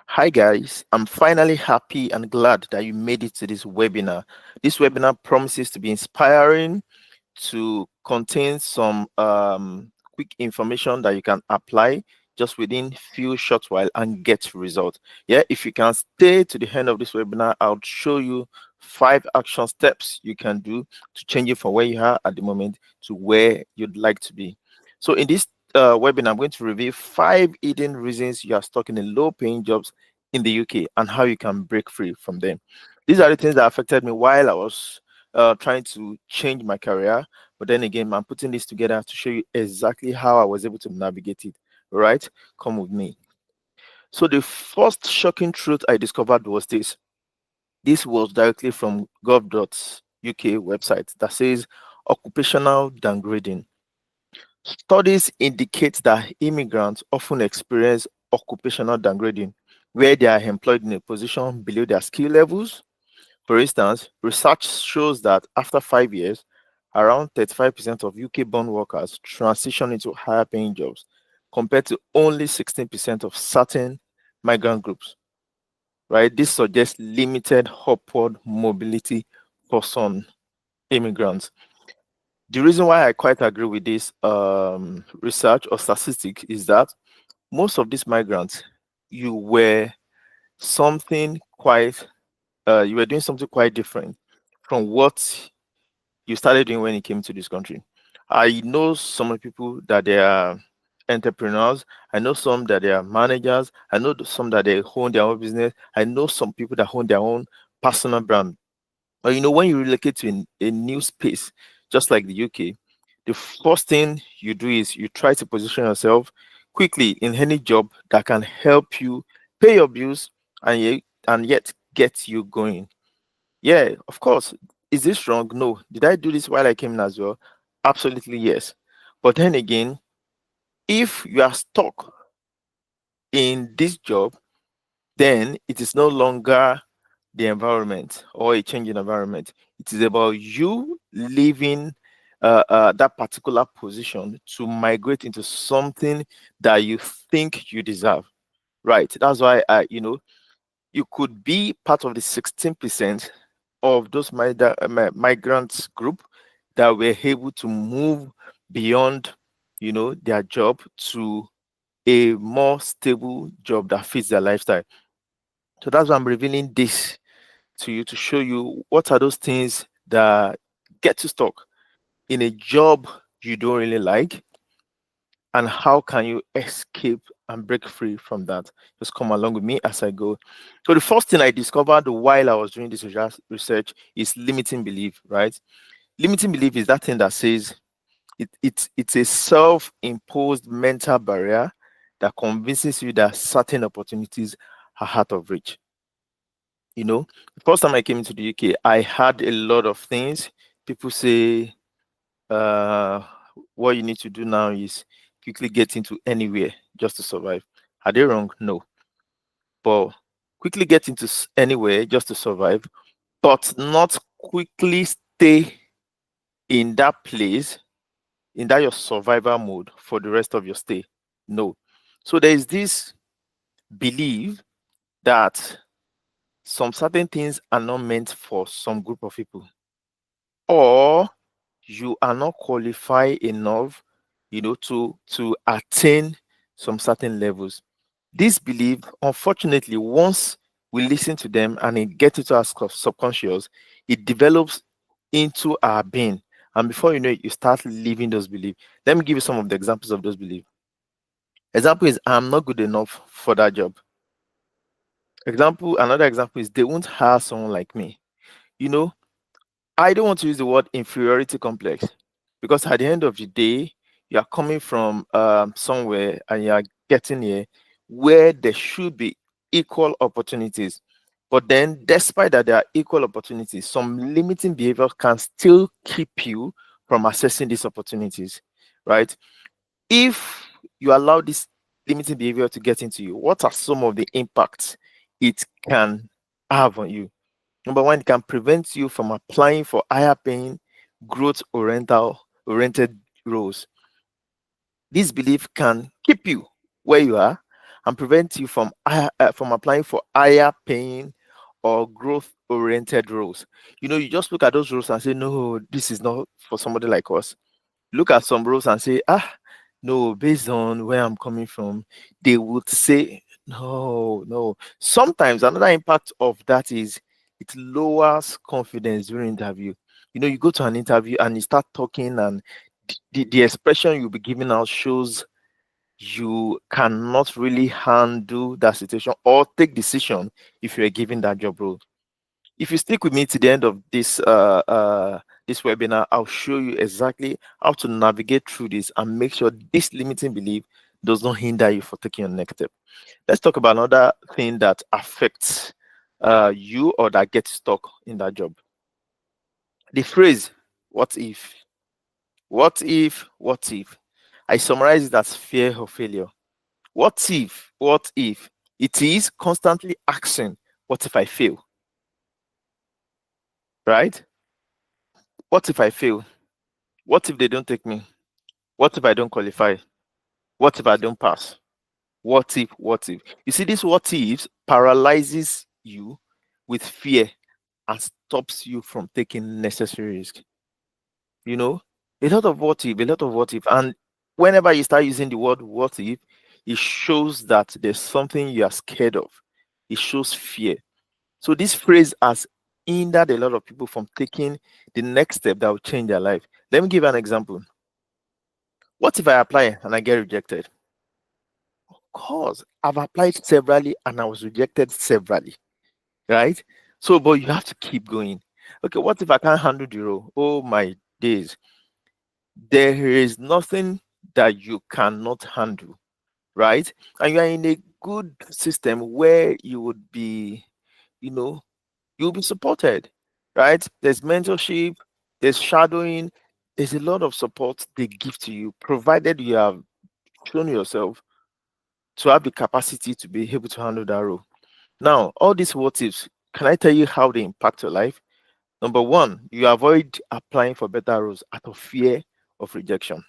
Hi guys, I'm finally happy and glad that you made it to this webinar. This webinar promises to be inspiring, to contain some quick information that you can apply just within few short while and get result. Yeah, if you can stay to the end of this webinar, I'll show you 5 action steps you can do to change it from where you are at the moment to where you'd like to be. So in this webinar, I'm going to review 5 hidden reasons you are stuck in a low paying jobs in the UK and how you can break free from them. These are the things that affected me while I was trying to change my career. But then again, I'm putting this together to show you exactly how I was able to navigate it. All right, come with me. So the first shocking truth I discovered was this. This was directly from gov.uk website that says occupational downgrading. Studies indicate that immigrants often experience occupational downgrading, where they are employed in a position below their skill levels. For instance, research shows that after 5 years, around 35% of UK-born workers transition into higher paying jobs, compared to only 16% of certain migrant groups. Right? This suggests limited upward mobility for some immigrants. The reason why I quite agree with this research or statistic is that most of these migrants, you were something quite, you were doing something quite different from what you started doing when you came to this country. I know some people that they are entrepreneurs. I know some that they are managers. I know some that they own their own business. I know some people that own their own personal brand. But when you relocate to a new space, just like the UK, the first thing you do is you try to position yourself quickly in any job that can help you pay your bills and yet get you going. Yeah, of course. Is this wrong? No. Did I do this while I came in as well? Absolutely yes. But then again, if you are stuck in this job, then it is no longer the environment or a changing environment. It is about you leaving that particular position to migrate into something that you think you deserve. Right. That's why you could be part of the 16% of those migrants group that were able to move beyond their job to a more stable job that fits their lifestyle. So that's why I'm revealing this to you to show you what are those things that get you stuck in a job you don't really like, and how can you escape and break free from that. Just come along with me as I go. So the first thing I discovered while I was doing this research is limiting belief. Right, limiting belief is that thing that says it's a self-imposed mental barrier that convinces you that certain opportunities are out of reach. The first time I came into the UK, I had a lot of things. People say, uh, what you need to do now is quickly get into anywhere just to survive. Are they wrong? No. But quickly get into anywhere just to survive, but not quickly stay in that place, in that your survival mode for the rest of your stay. No. So there is this belief that some certain things are not meant for some group of people, or you are not qualified enough to attain some certain levels. This belief, unfortunately, once we listen to them and it gets into our subconscious, it develops into our being, and before you know it, you start living those beliefs. Let me give you some of the examples of those beliefs. Example is, I'm not good enough for that job. Another example is, they won't hire someone like me. you know I don't want to use the word inferiority complex, because at the end of the day, you are coming from somewhere and you are getting here where there should be equal opportunities. But then, despite that there are equal opportunities, some limiting behavior can still keep you from accessing these opportunities, right? If you allow this limiting behavior to get into you, what are some of the impacts it can have on you? Number one, it can prevent you from applying for higher paying, growth oriented roles. This belief can keep you where you are and prevent you from applying for higher paying or growth oriented roles. You just look at those roles and say, no, this is not for somebody like us. Look at some roles and say, no, based on where I'm coming from, they would say, no, no. Sometimes another impact of that is it lowers confidence during interview. You go to an interview and you start talking, and the expression you'll be giving out shows you cannot really handle that situation or take decision if you're given that job role. If you stick with me to the end of this webinar, I'll show you exactly how to navigate through this and make sure this limiting belief does not hinder you for taking your next step. Let's talk about another thing that affects you or that gets stuck in that job. The phrase, what if? What if? What if? I summarize it as fear of failure. What if? What if? It is constantly asking, what if I fail? Right? What if I fail? What if they don't take me? What if I don't qualify? What if I don't pass? What if? What if? You see, this what ifs paralyzes you with fear and stops you from taking necessary risk. You know, a lot of what if, a lot of what if. And whenever you start using the word what if, it shows that there's something you are scared of. It shows fear. So this phrase has hindered a lot of people from taking the next step that will change their life. Let me give you an example. What if I apply and I get rejected? Of course, I've applied severally and I was rejected severally, right? So, but you have to keep going. Okay, what if I can't handle the role? Oh my days. There is nothing that you cannot handle, right? And you are in a good system where you would be, you know, you'll be supported, right? There's mentorship, there's shadowing, there's a lot of support they give to you, provided you have shown yourself to have the capacity to be able to handle that role. Now, all these what ifs, can I tell you how they impact your life? Number one, you avoid applying for better roles out of fear of rejection.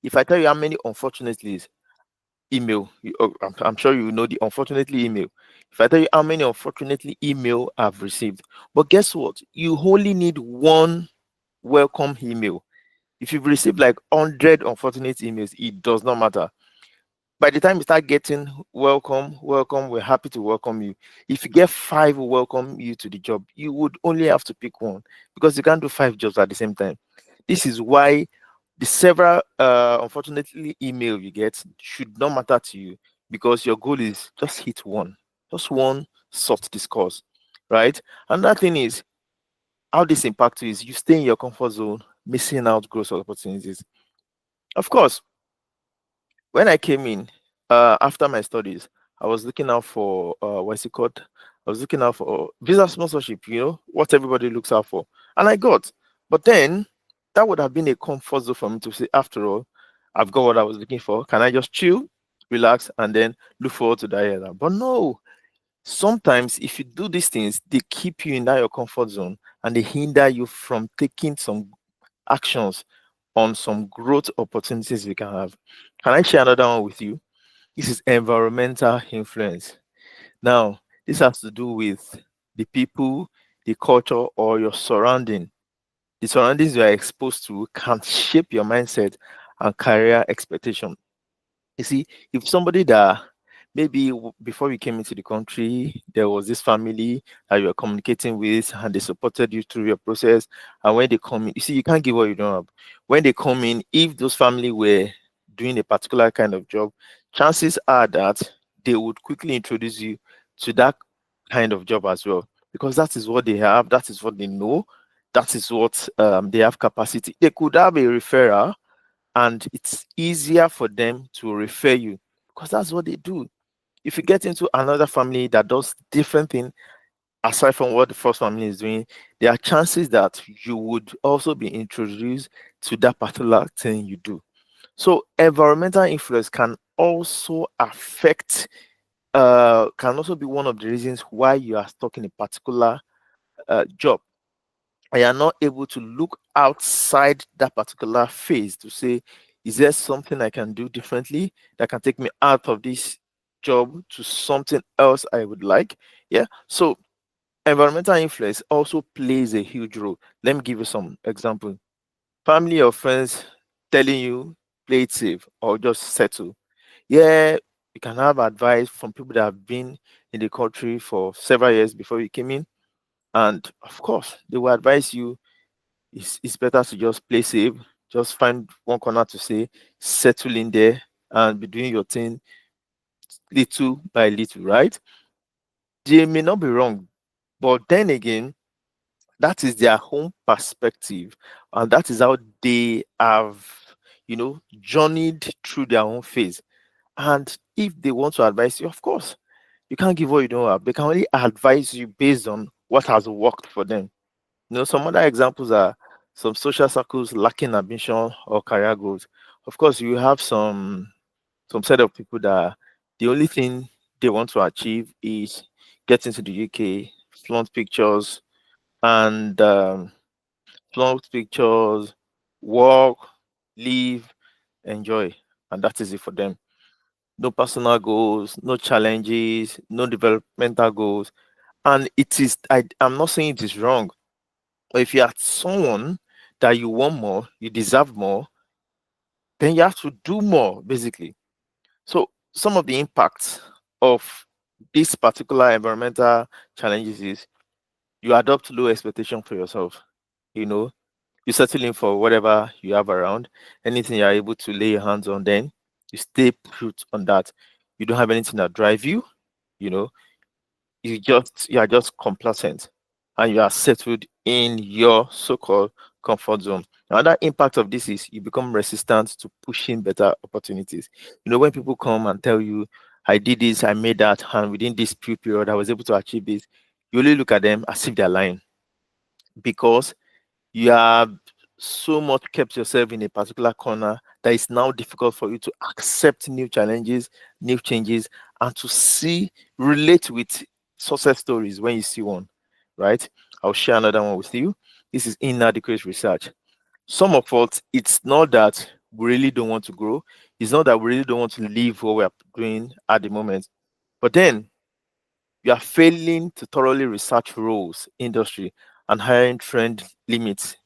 If I tell you how many unfortunately email, I'm sure you know the unfortunately email. If I tell you how many unfortunately email I've received, but guess what? You only need one welcome email. If you've received like 100 unfortunate emails, it does not matter. By the time you start getting welcome, welcome, we're happy to welcome you. If you get five who welcome you to the job, you would only have to pick one because you can't do five jobs at the same time. This is why the several unfortunately email you get should not matter to you because your goal is just hit one, just one soft discourse, right? And that thing is how this impacts you is you stay in your comfort zone, missing out growth opportunities. Of course, when I came in after my studies, I was looking out for what's it called? I was looking out for visa sponsorship, what everybody looks out for. And I got. But then that would have been a comfort zone for me to say, after all, I've got what I was looking for. Can I just chill, relax, and then look forward to that area? But no, sometimes if you do these things, they keep you in that your comfort zone and they hinder you from taking some actions on some growth opportunities we can have. Can I share another one with you? This is environmental influence. Now, this has to do with the people, the culture, or your surrounding. The surroundings you are exposed to can shape your mindset and career expectation. You see, if somebody that maybe before you came into the country, there was this family that you were communicating with and they supported you through your process. And when they come in, you see, you can't give what you don't have. When they come in, if those family were doing a particular kind of job, chances are that they would quickly introduce you to that kind of job as well. Because that is what they have, that is what they know, that is what they have capacity. They could have a referral and it's easier for them to refer you because that's what they do. If you get into another family that does different thing aside from what the first family is doing, there are chances that you would also be introduced to that particular thing you do. So environmental influence can also affect can also be one of the reasons why you are stuck in a particular job. I am not able to look outside that particular phase to say, Is there something I can do differently that can take me out of this job to something else I would like? Yeah. So environmental influence also plays a huge role. Let me give you some example. Family or friends telling you play it safe or just settle. Yeah, you can have advice from people that have been in the country for several years before you came in. And of course, they will advise you it's better to just play safe, just find one corner to say, settle in there and be doing your thing little by little, right? They may not be wrong, but then again, that is their own perspective, and that is how they have, journeyed through their own phase. And if they want to advise you, of course, you can't give what you don't have. They can only advise you based on what has worked for them. Some other examples are some social circles lacking ambition or career goals. Of course, you have some set of people that the only thing they want to achieve is get into the UK, flaunt pictures, and flaunt pictures, work, live, enjoy, and that is it for them. No personal goals, no challenges, no developmental goals, and it is. I'm not saying it is wrong. But if you are someone that you want more, you deserve more, then you have to do more, basically. So some of the impacts of this particular environmental challenges is you adopt low expectation for yourself. You know, you settle in for whatever you have around, anything you're able to lay your hands on, then you stay put on that. You don't have anything that drive you, you know, you are just complacent and you are settled in your so-called comfort zone. Another impact of this is you become resistant to pushing better opportunities. When people come and tell you, I did this, I made that, and within this period, I was able to achieve this, you only look at them as if they're lying because you have so much kept yourself in a particular corner that it's now difficult for you to accept new challenges, new changes, and to relate with success stories when you see one, right? I'll share another one with you. This is inadequate research. Some of us, it's not that we really don't want to grow, it's not that we really don't want to leave what we're doing at the moment, but then you are failing to thoroughly research roles, industry, and hiring trend limits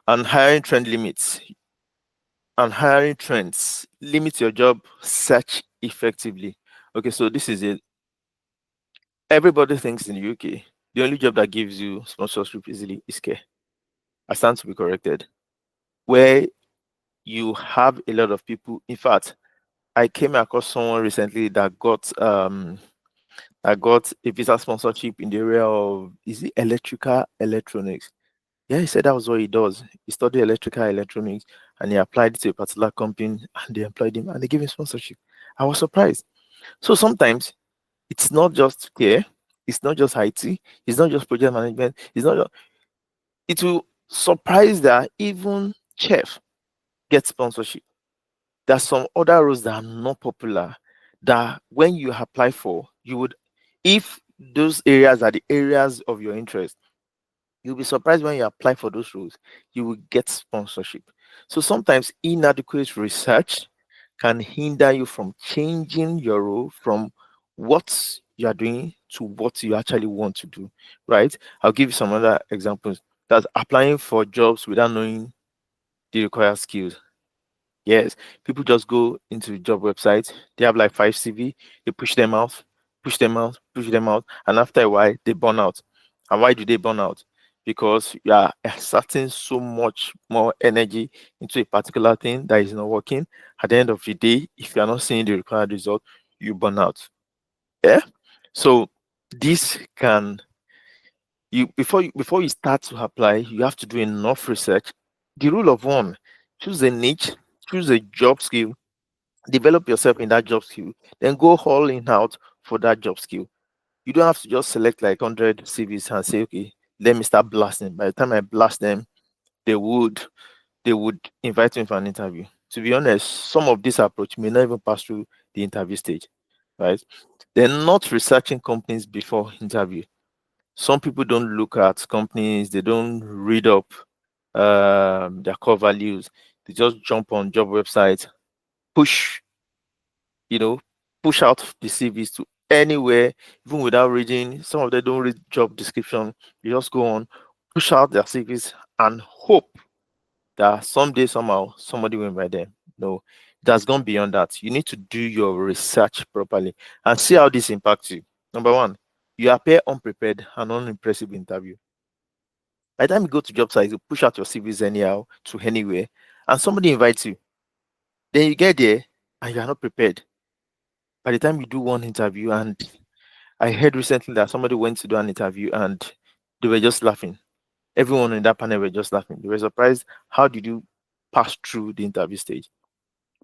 and hiring trend limits and hiring trends limit your job search effectively. Okay, so this is it. Everybody thinks in the UK the only job that gives you sponsorship easily is care. I stand to be corrected. Where you have a lot of people. In fact, I came across someone recently that got a visa sponsorship in the area of, is it electrical electronics? Yeah, he said that was what he does. He studied electrical electronics and he applied to a particular company and they employed him and they gave him sponsorship. I was surprised. So sometimes it's not just care, it's not just IT, it's not just project management, it will surprise that even chef gets sponsorship. There's some other roles that are not popular that when you apply for, you would, if those areas are the areas of your interest, you'll be surprised when you apply for those roles, you will get sponsorship. So sometimes inadequate research can hinder you from changing your role from what you are doing to what you actually want to do, right? I'll give you some other examples. That's applying for jobs without knowing the required skills. Yes, people just go into the job website. They have like five CV. They push them out, push them out, push them out, and after a while, they burn out. And why do they burn out? Because you are exerting so much more energy into a particular thing that is not working. At the end of the day, if you are not seeing the required result, you burn out. Yeah. So this can you before you start to apply, you have to do enough research. The rule of one: choose a niche, choose a job skill, develop yourself in that job skill, then go all in out for that job skill. You don't have to just select like 100 CVs and say, okay, let me start blasting. By the time I blast them, they would they would invite me for an interview. To be honest, some of this approach may not even pass through the interview stage, right? They're not researching companies before interview. Some people don't look at companies, they don't read up their core values, They just jump on job websites, push, you know, push out the CVs to anywhere, even without reading. Some of them don't read job description. They just go on, push out their CVs and hope that someday, somehow, somebody will invite them. No, it has gone beyond that. You need to do your research properly and see how this impacts you. Number one, you appear unprepared and unimpressive in interview. By the time you go to job sites, you push out your CVs anyhow to anywhere, and somebody invites you. Then you get there and you are not prepared. By the time you do one interview, and I heard recently that somebody went to do an interview and they were just laughing. Everyone in that panel were just laughing. They were surprised. How did you pass through the interview stage?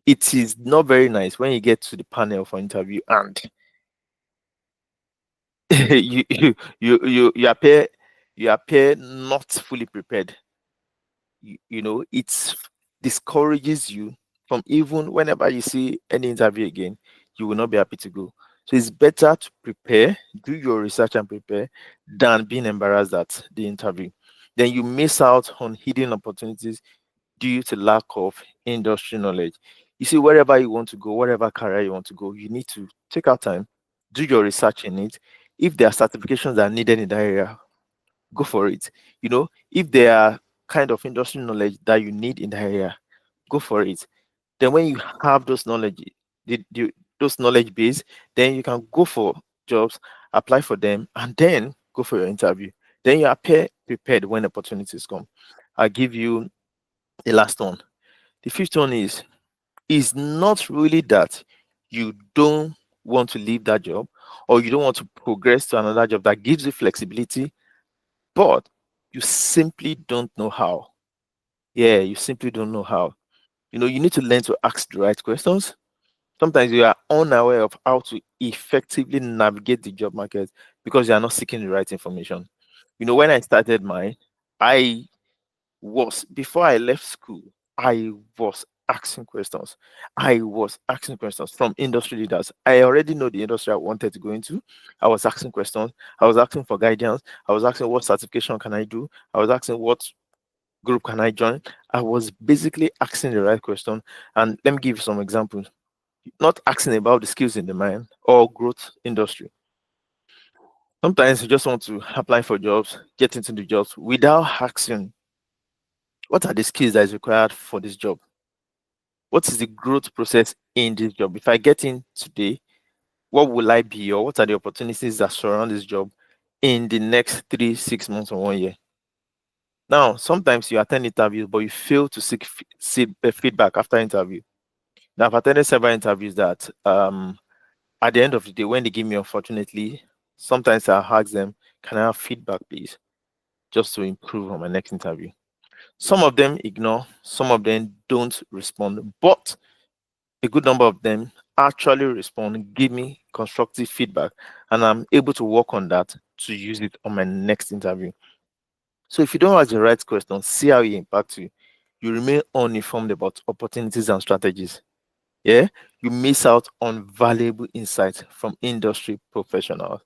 It is not very nice when you get to the panel for interview and you appear not fully prepared. It discourages you from, even whenever you see any interview again, you will not be happy to go. So it's better to prepare, do your research and prepare, than being embarrassed at the interview. Then you miss out on hidden opportunities due to lack of industry knowledge. You see, wherever you want to go, whatever career you want to go, you need to take out time, do your research in it. If there are certifications that are needed in that area, go for it. If there are kind of industry knowledge that you need in the area, go for it. Then when you have those knowledge, those knowledge base, then you can go for jobs, apply for them, and then go for your interview. Then you appear prepared when opportunities come. I'll give you the last one. The fifth one is not really that you don't want to leave that job or you don't want to progress to another job that gives you flexibility, but you simply don't know how. Yeah, you simply don't know how. You need to learn to ask the right questions. Sometimes you are unaware of how to effectively navigate the job market because you are not seeking the right information. When I started mine, I before I left school, I was asking questions. I was asking questions from industry leaders. I already know the industry I wanted to go into. I was asking questions. I was asking for guidance. I was asking what certification can I do. I was asking what group can I join. I was basically asking the right question. And let me give you some examples. Not asking about the skills in the mind or growth industry. Sometimes you just want to apply for jobs, get into the jobs without asking what are the skills that is required for this job? What is the growth process in this job? If I get in today, what will I be, or what are the opportunities that surround this job in the next 3, 6 months, or 1 year? Now, sometimes you attend interviews, but you fail to seek feedback after interview. Now, I've attended several interviews that at the end of the day, when they give me, unfortunately, sometimes I ask them, can I have feedback, please? Just to improve on my next interview. Some of them ignore, some of them don't respond, but a good number of them actually respond, give me constructive feedback, and I'm able to work on that to use it on my next interview. So if you don't ask the right question, see how it impacts you. You remain uninformed about opportunities and strategies. Yeah, you miss out on valuable insights from industry professionals.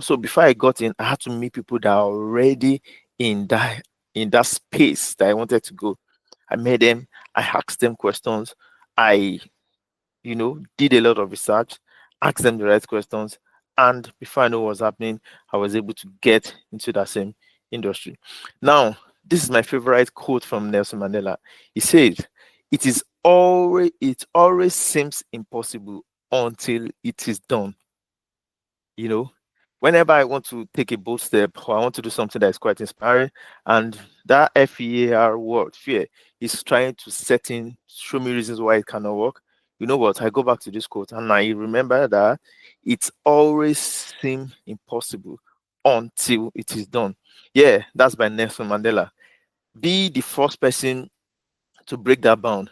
So before I got in, I had to meet people that are already in that space that I wanted to go. I met them, I asked them questions, I did a lot of research, asked them the right questions, and before I know what was happening, I was able to get into that same industry. Now, this is my favorite quote from Nelson Mandela. He says, it always seems impossible until it is done. You know, whenever I want to take a bold step or I want to do something that is quite inspiring, and that FEAR word, fear, is trying to show me reasons why it cannot work. You know what? I go back to this quote and I remember that it always seems impossible until it is done. Yeah, that's by Nelson Mandela. Be the first person to break that bound.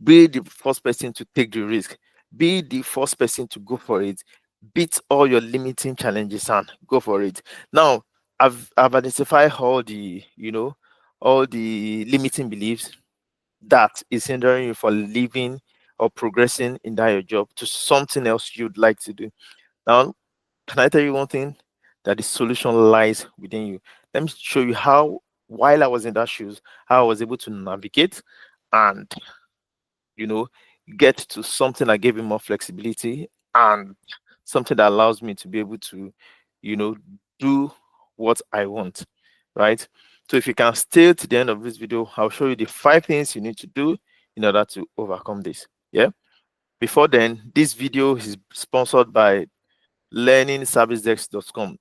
Be the first person to take the risk. Be the first person to go for it. Beat all your limiting challenges and go for it. Now, I've identified all the limiting beliefs that is hindering you from living or progressing in that your job to something else you'd like to do. Now, can I tell you one thing? That the solution lies within you. Let me show you how, while I was in that shoes, how I was able to navigate and you know get to something that gave me more flexibility and something that allows me to be able to you know do what I want, right? So if you can stay to the end of this video, I'll show you the 5 things you need to do in order to overcome this. Yeah. Before then, this video is sponsored by learningservicedesk.com.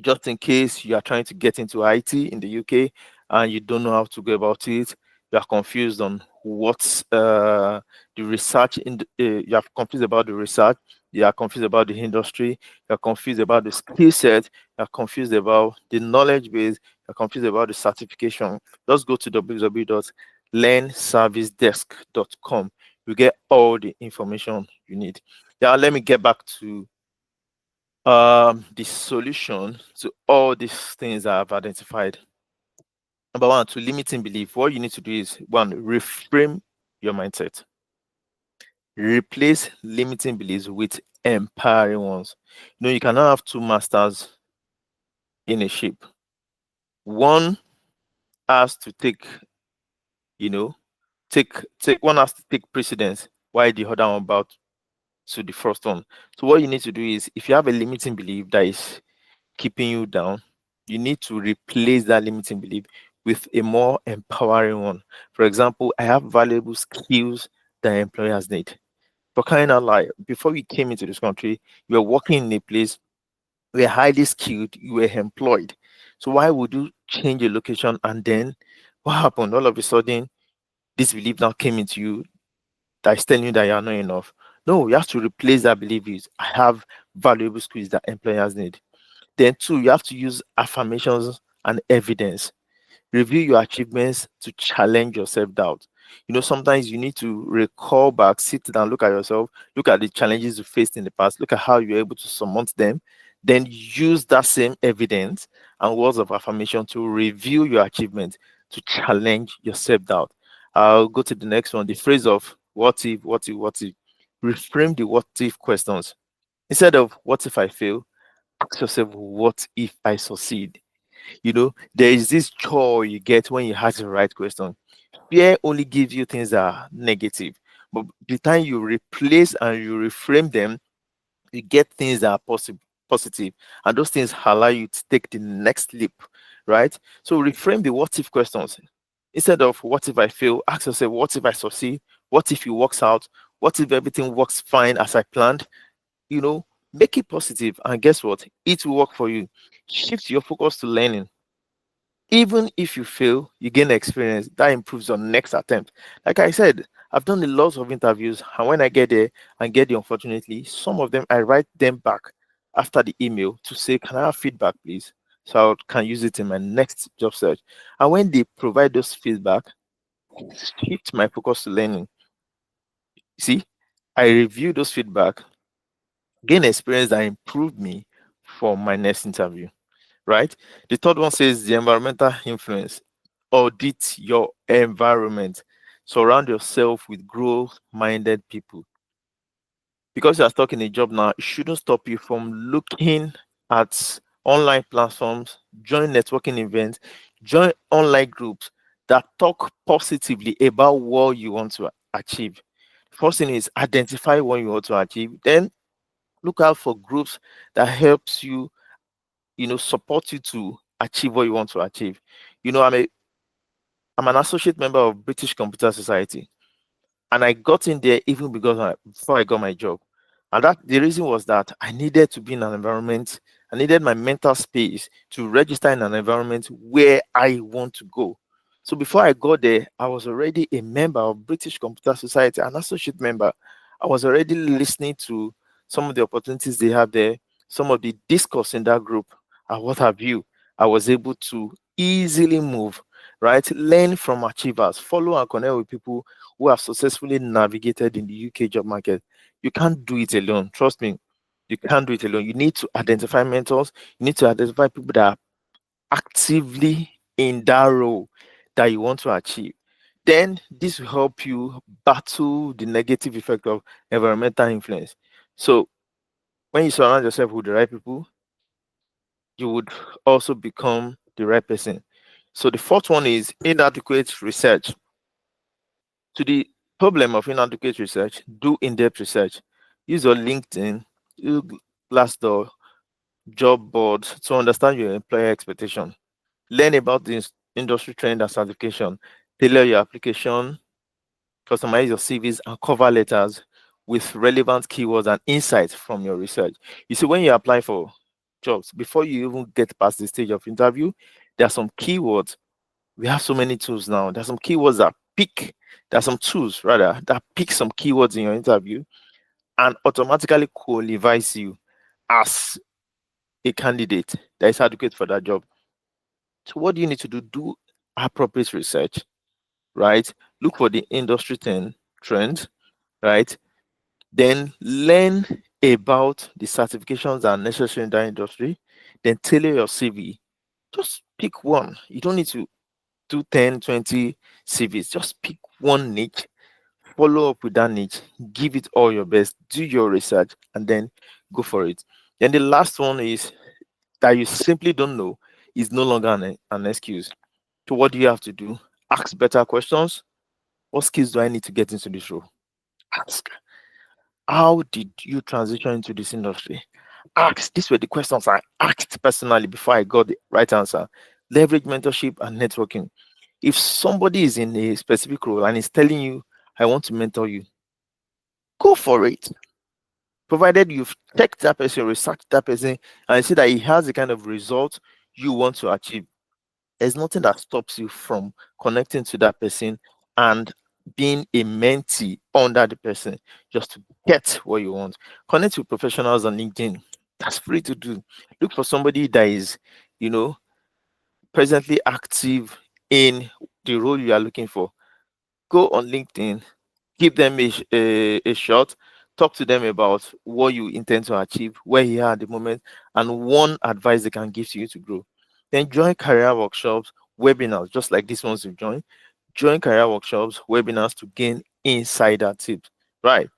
Just in case you are trying to get into IT in the UK and you don't know how to go about it, you are confused on what's the research in you are confused about the research, you are confused about the industry, you are confused about the skill set, you are confused about the knowledge base, you are confused about the certification. Just go to www.learnservicedesk.com. You get all the information you need. Now let me get back to the solution to all these things I've identified. Number one, to limiting belief, what you need to do is one, reframe your mindset. Replace limiting beliefs with empowering ones. You cannot have two masters in a ship. One has to take, you know, take one has to take precedence while the other one about to the first one. So what you need to do is if you have a limiting belief that is keeping you down, you need to replace that limiting belief with a more empowering one. For example, I have valuable skills that employers need. For kind of like before you came into this country, you were working in a place, you were highly skilled, you were employed. So why would you change your location and then what happened? All of a sudden, this belief now came into you that is telling you that you are not enough. No, you have to replace that belief with I have valuable skills that employers need. Then, two, you have to use affirmations and evidence. Review your achievements to challenge your self doubt. Sometimes you need to recall back, sit down, look at yourself, look at the challenges you faced in the past, look at how you're able to surmount them. Then use that same evidence and words of affirmation to review your achievements to challenge your self doubt. I'll go to the next one, the phrase of what if, what if, what if. Reframe the what if questions. Instead of what if I fail, ask yourself, what if I succeed? There is this joy you get when you ask the right question. Fear only gives you things that are negative, but the time you replace and you reframe them, you get things that are positive, and those things allow you to take the next leap, right? So reframe the what if questions. Instead of what if I fail, ask yourself, what if I succeed? What if it works out? What if everything works fine as I planned? you know Make it positive, and guess what, it will work for you. Shift your focus to learning. Even if you fail, you gain experience that improves your next attempt. Like I said, I've done a lot of interviews, and when I get there and get the unfortunately, some of them I write them back after the email to say, can I have feedback please, so I can use it in my next job search. And when they provide those feedback, shift my focus to learning. See, I review those feedback, gain experience that improved me for my next interview, right? The third one says the environmental influence. Audit your environment. Surround yourself with growth minded people. Because you are stuck in a job now, it shouldn't stop you from looking at online platforms, join networking events, join online groups that talk positively about what you want to achieve. First thing is identify what you want to achieve. Then look out for groups that helps you, support you to achieve what you want to achieve. I'm an associate member of British Computer Society, and I got in there even because before I got my job. And that the reason was that I needed to be in an environment, I needed my mental space to register in an environment where I want to go. So before I got there, I was already a member of British Computer Society, an associate member. I was already listening to some of the opportunities they have there, some of the discourse in that group, and what have you. I was able to easily move, right? Learn from achievers, follow and connect with people who have successfully navigated in the UK job market. You can't do it alone. Trust me, you can't do it alone. You need to identify mentors. You need to identify people that are actively in that role that you want to achieve. Then this will help you battle the negative effect of environmental influence. So when you surround yourself with the right people, you would also become the right person. So the fourth one is inadequate research. To the problem of inadequate research, do in-depth research. Use your LinkedIn, use Glassdoor, job boards to understand your employer expectation. Learn about the industry trend and certification. Tailor your application, customize your CVs and cover letters with relevant keywords and insights from your research. You see, when you apply for jobs, before you even get past the stage of interview, there are some keywords. We have so many tools now. There are some keywords that pick, there are some tools rather that pick some keywords in your interview and automatically qualifies you as a candidate that is adequate for that job. So what do you need to do? Do appropriate research, right? Look for the industry trend, right? Then learn about the certifications that are necessary in that industry. Then tailor your CV. Just pick one. You don't need to do 10, 20 CVs. Just pick one niche, follow up with that niche, give it all your best, do your research, and then go for it. Then the last one is that you simply don't know is no longer an excuse. So what do you have to do? Ask better questions. What skills do I need to get into this role? Ask. How did you transition into this industry? Ask. These were the questions I asked personally before I got the right answer. Leverage mentorship and networking. If somebody is in a specific role and is telling you, I want to mentor you, go for it. Provided you've checked that person, researched that person, and see that he has the kind of result you want to achieve. There's nothing that stops you from connecting to that person and being a mentee under the person just to get what you want. Connect with professionals on LinkedIn. That's free to do. Look for somebody that is, you know, presently active in the role you are looking for. Go on LinkedIn, give them a shot, talk to them about what you intend to achieve, where you are at the moment, and one advice they can give to you to grow. Then join career workshops, webinars, just like this ones you join. Join career workshops, webinars to gain insider tips. Right.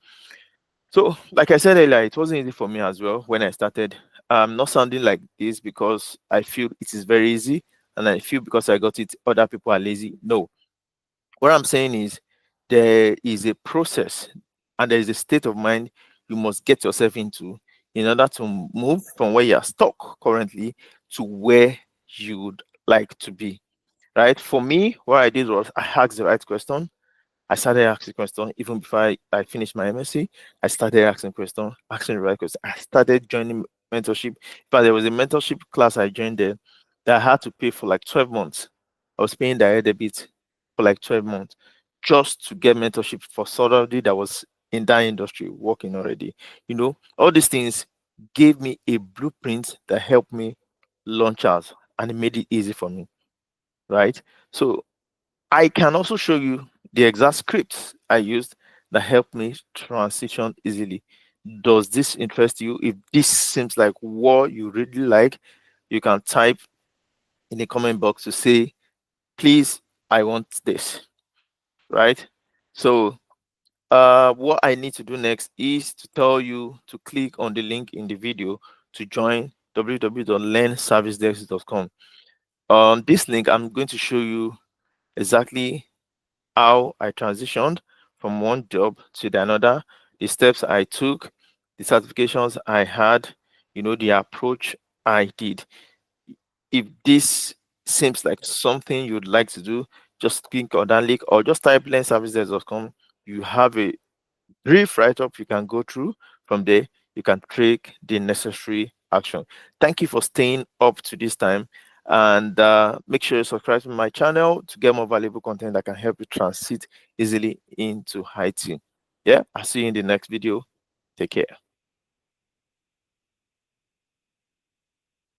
So, like I said earlier, it wasn't easy for me as well when I started. I'm not sounding like this because I feel it is very easy, and I feel because I got it, other people are lazy. No, what I'm saying is there is a process and there is a state of mind you must get yourself into in order to move from where you are stuck currently to where you would like to be. Right? For me, what I did was I asked the right question. I started asking questions even before I finished my MSc. I started asking questions, asking the right questions. I started joining mentorship. But there was a mentorship class I joined there that I had to pay for like 12 months. I was paying direct debit for like 12 months just to get mentorship for somebody that was in that industry working already. All these things gave me a blueprint that helped me launch out and it made it easy for me. Right. So I can also show you the exact scripts I used that helped me transition easily. Does this interest you? If this seems like what you really like, you can type in the comment box to say, please, I want this, right? So what I need to do next is to tell you to click on the link in the video to join www.learnservicedesk.com. On this link, I'm going to show you exactly how I transitioned from one job to the another, the steps I took, the certifications I had, the approach I did. If this seems like something you'd like to do, just click on that link or just type learnservices.com. You have a brief write-up you can go through. From there, you can take the necessary action. Thank you for staying up to this time. And make sure you subscribe to my channel to get more valuable content that can help you transit easily into IT. Yeah, I'll see you in the next video. Take care.